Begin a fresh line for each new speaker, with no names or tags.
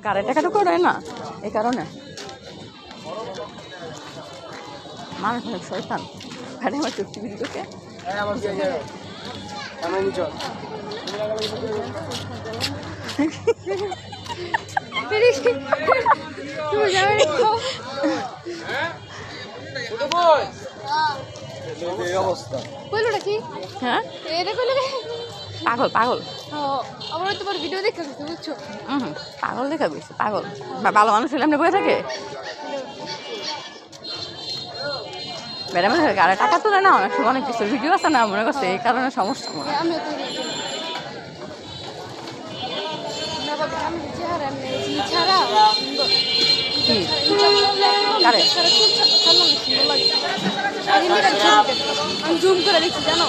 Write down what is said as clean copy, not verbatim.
গাড়ি টাকা তো করে না এই কারণে মানুষ অনেক শয়তান গাড়ি আমার চুক্তি বিদ্যুৎকে হ্যাঁ পাগল পাগল
আমরা তোমার ভিডিও দেখে বুঝছো
পাগল দেখা গেছে পাগল বা ভালো মানুষ হলে আপনি বয়ে থাকে ম্যাডাম গাড়ি টাকা তোলে না অনেক সময় অনেক কিছু ভিডিও আছে না মনে করছে এই কারণে সমস্যা মনে হয়
আমিও তো চেহারা ছাড়া
কি গাড়ি
আমি জুম করে দেখছি জানো